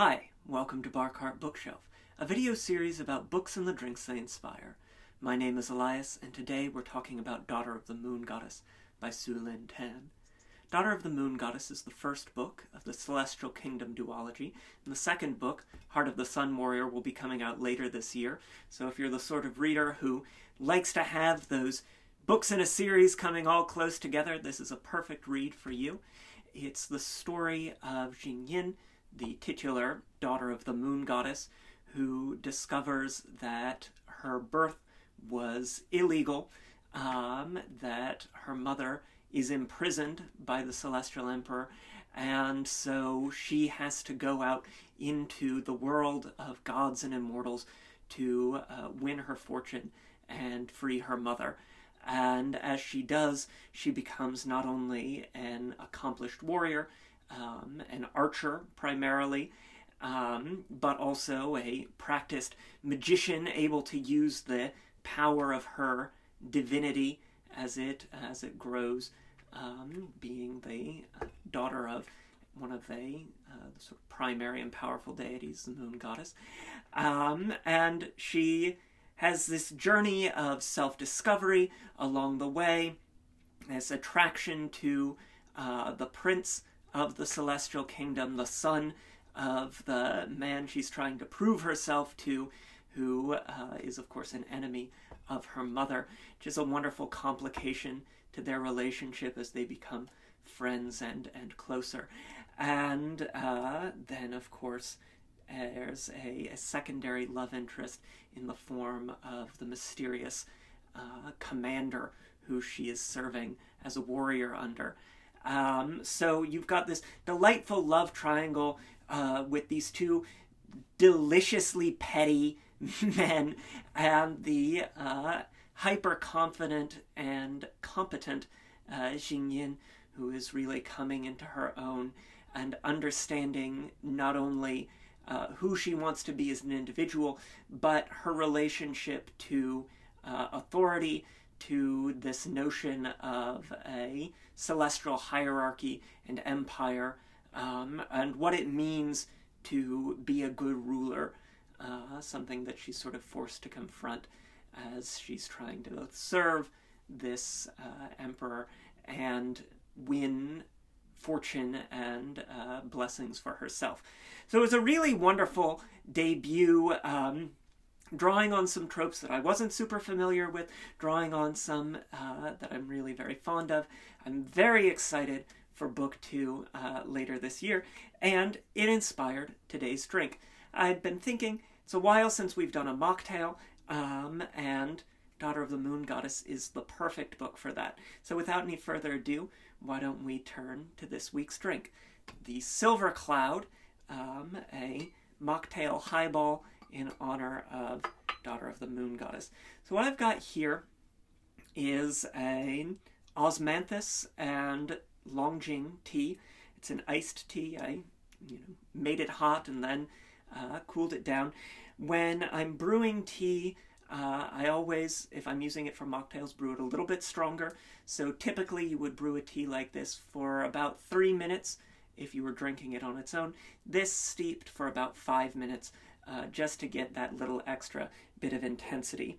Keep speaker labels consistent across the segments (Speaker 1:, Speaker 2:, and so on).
Speaker 1: Hi, welcome to Barcart Bookshelf, a video series about books and the drinks they inspire. My name is Elias, and today we're talking about Daughter of the Moon Goddess by Sue Lynn Tan. Daughter of the Moon Goddess is the first book of the Celestial Kingdom duology, and the second book, Heart of the Sun Warrior, will be coming out later this year. So if you're the sort of reader who likes to have those books in a series coming all close together, this is a perfect read for you. It's the story of Yin, the titular daughter of the moon goddess, who discovers that her birth was illegal, that her mother is imprisoned by the celestial emperor, and so she has to go out into the world of gods and immortals to win her fortune and free her mother. And as she does, she becomes not only an accomplished warrior, an archer primarily, but also a practiced magician, able to use the power of her divinity as it grows, being the daughter of one of the sort of primary and powerful deities, the moon goddess. And she has this journey of self-discovery along the way, this attraction to the prince of the celestial kingdom, the son of the man she's trying to prove herself to, who is, of course, an enemy of her mother, which is a wonderful complication to their relationship as they become friends and closer. And then, of course, there's a secondary love interest in the form of the mysterious commander who she is serving as a warrior under. So you've got this delightful love triangle with these two deliciously petty men and the hyper-confident and competent Yin, who is really coming into her own and understanding not only who she wants to be as an individual, but her relationship to authority, to this notion of a celestial hierarchy and empire, and what it means to be a good ruler, something that she's sort of forced to confront as she's trying to both serve this emperor and win fortune and blessings for herself. So it was a really wonderful debut, drawing on some tropes that I wasn't super familiar with, drawing on some that I'm really very fond of. I'm very excited for book 2 later this year, and it inspired today's drink. I'd been thinking, it's a while since we've done a mocktail, and Daughter of the Moon Goddess is the perfect book for that. So without any further ado, why don't we turn to this week's drink? The Silver Cloud, a mocktail highball in honor of Daughter of the Moon Goddess. So what I've got here is an Osmanthus and Longjing tea. It's an iced tea. I made it hot and then cooled it down. When I'm brewing tea, I always, if I'm using it for mocktails, brew it a little bit stronger. So typically you would brew a tea like this for about 3 minutes if you were drinking it on its own. This steeped for about 5 minutes, just to get that little extra bit of intensity.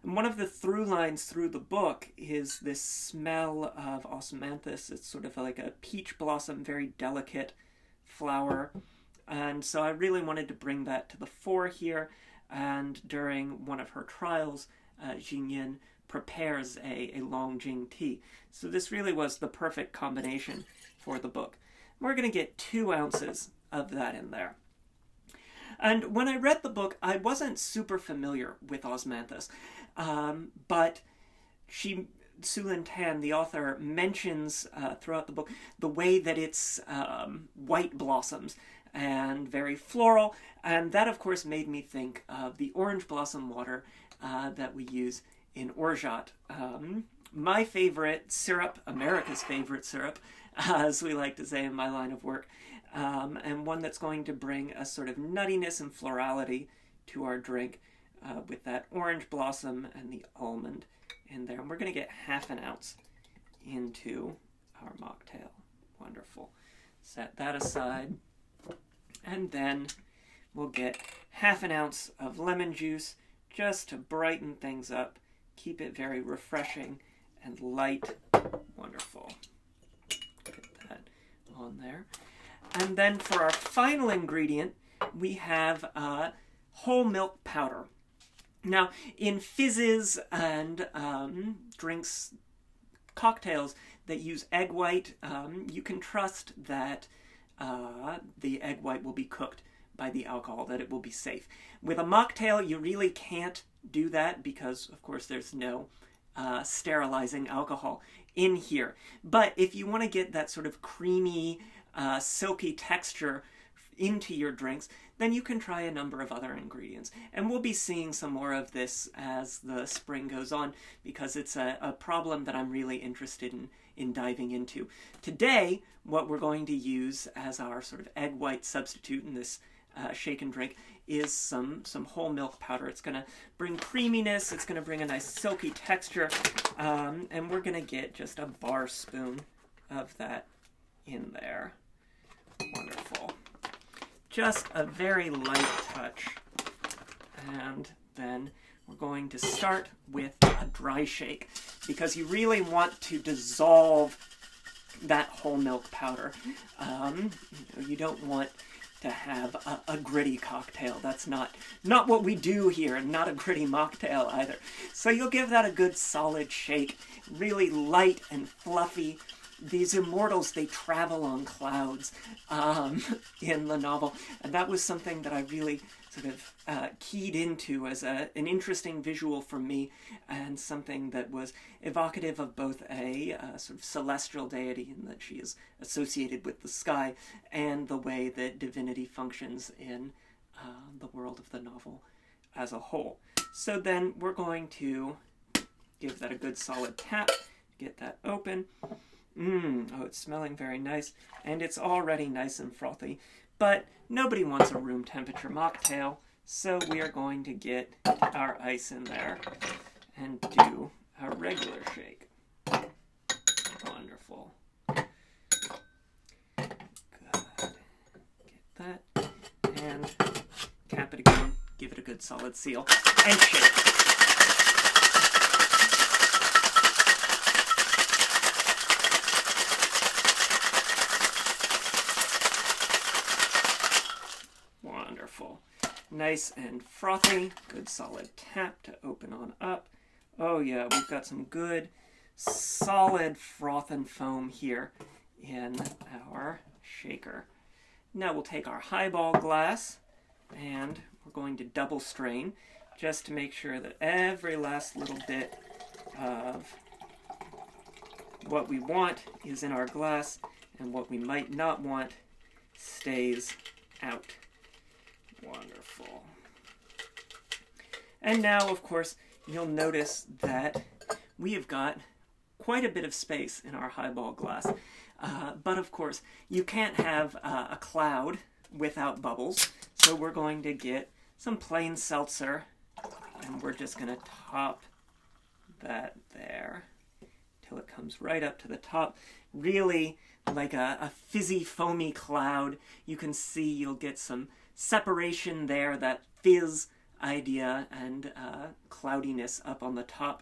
Speaker 1: And one of the through lines through the book is this smell of Osmanthus. It's sort of like a peach blossom, very delicate flower. And so I really wanted to bring that to the fore here. And during one of her trials, Yin prepares a Longjing tea. So this really was the perfect combination for the book. We're going to get 2 ounces of that in there. And when I read the book, I wasn't super familiar with Osmanthus, but Sue Lynn Tan, the author, mentions throughout the book the way that it's white blossoms and very floral, and that of course made me think of the orange blossom water that we use in orgeat. My favorite syrup, America's favorite syrup, as we like to say in my line of work, and one that's going to bring a sort of nuttiness and florality to our drink with that orange blossom and the almond in there. And we're going to get half an ounce into our mocktail. Wonderful. Set that aside. And then we'll get half an ounce of lemon juice just to brighten things up, keep it very refreshing and light. Wonderful. Get that on there. And then for our final ingredient, we have whole milk powder. Now, in fizzes and drinks, cocktails that use egg white, you can trust that the egg white will be cooked by the alcohol, that it will be safe. With a mocktail, you really can't do that because, of course, there's no sterilizing alcohol in here. But if you want to get that sort of creamy, silky texture into your drinks, then you can try a number of other ingredients. And we'll be seeing some more of this as the spring goes on, because it's a problem that I'm really interested in diving into. Today, what we're going to use as our sort of egg white substitute in this shake and drink is some whole milk powder. It's going to bring creaminess, it's going to bring a nice silky texture, and we're going to get just a bar spoon of that in there. Wonderful. Just a very light touch. And then we're going to start with a dry shake, because you really want to dissolve that whole milk powder. You don't want to have a gritty cocktail. That's not what we do here, and not a gritty mocktail either. So you'll give that a good solid shake, really light and fluffy. These immortals, they travel on clouds in the novel, and that was something that I really sort of keyed into as an interesting visual for me, and something that was evocative of both a sort of celestial deity in that she is associated with the sky, and the way that divinity functions in the world of the novel as a whole. So then we're going to give that a good solid tap, get that open. Oh, it's smelling very nice, and it's already nice and frothy, but nobody wants a room temperature mocktail, so we are going to get our ice in there and do a regular shake. Wonderful. Good. Get that, and cap it again, give it a good solid seal, and shake. Nice and frothy, good solid tap to open on up. Oh yeah, we've got some good solid froth and foam here in our shaker. Now we'll take our highball glass and we're going to double strain just to make sure that every last little bit of what we want is in our glass and what we might not want stays out. Wonderful. And now, of course, you'll notice that we have got quite a bit of space in our highball glass. But of course, you can't have a cloud without bubbles. So we're going to get some plain seltzer, and we're just going to top that there till it comes right up to the top. Really like a fizzy, foamy cloud. You can see you'll get some separation there, that fizz idea and cloudiness up on the top.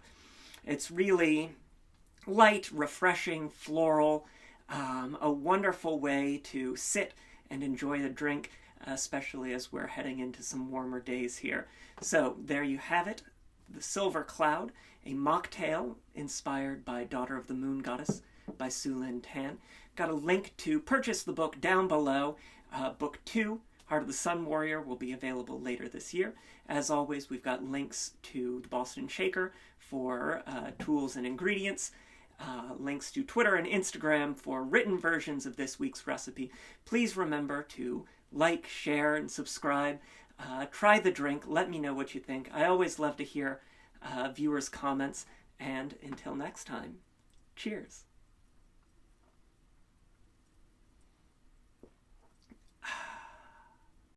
Speaker 1: It's really light, refreshing, floral, a wonderful way to sit and enjoy a drink, especially as we're heading into some warmer days here. So there you have it, The Silver Cloud, a mocktail inspired by Daughter of the Moon Goddess by Sue Lynn Tan. Got a link to purchase the book down below. Book 2, Heart of the Sun Warrior, will be available later this year. As always, we've got links to the Boston Shaker for tools and ingredients, links to Twitter and Instagram for written versions of this week's recipe. Please remember to like, share, and subscribe. Try the drink. Let me know what you think. I always love to hear viewers' comments. And until next time, cheers.